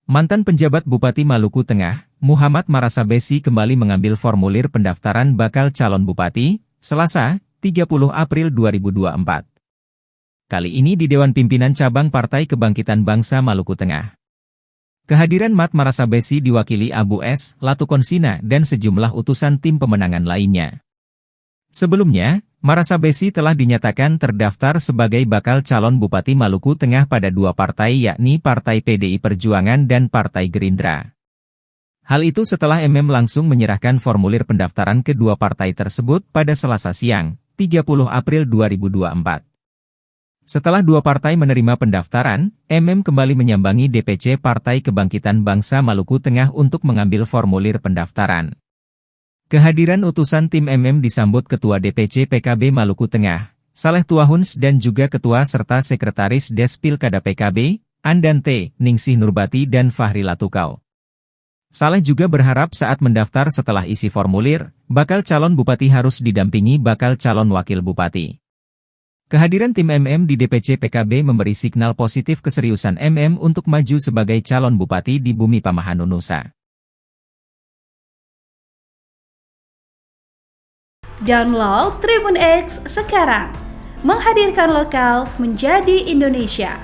Mantan penjabat Bupati Maluku Tengah, Muhammad Marasabesi kembali mengambil formulir pendaftaran bakal calon bupati, Selasa, 30 April 2024. Kali ini di Dewan Pimpinan Cabang Partai Kebangkitan Bangsa Maluku Tengah. Kehadiran Mat Marasabesi diwakili Abu S. Latukonsina dan sejumlah utusan tim pemenangan lainnya. Sebelumnya, Marasabesi telah dinyatakan terdaftar sebagai bakal calon Bupati Maluku Tengah pada dua partai yakni Partai PDI Perjuangan dan Partai Gerindra. Hal itu setelah langsung menyerahkan formulir pendaftaran kedua partai tersebut pada Selasa siang, 30 April 2024. Setelah dua partai menerima pendaftaran, kembali menyambangi DPC Partai Kebangkitan Bangsa Maluku Tengah untuk mengambil formulir pendaftaran. Kehadiran utusan tim disambut Ketua DPC PKB Maluku Tengah, Saleh Tuahuns dan juga Ketua serta Sekretaris Des Pilkada PKB, Andante, Ningsih Nurbati dan Fahri Latukau. Saleh juga berharap saat mendaftar setelah isi formulir, bakal calon bupati harus didampingi bakal calon wakil bupati. Kehadiran tim di DPC PKB memberi signal positif keseriusan untuk maju sebagai calon bupati di Bumi Pamahan Nusa. Download Tribun X sekarang, menghadirkan lokal menjadi Indonesia.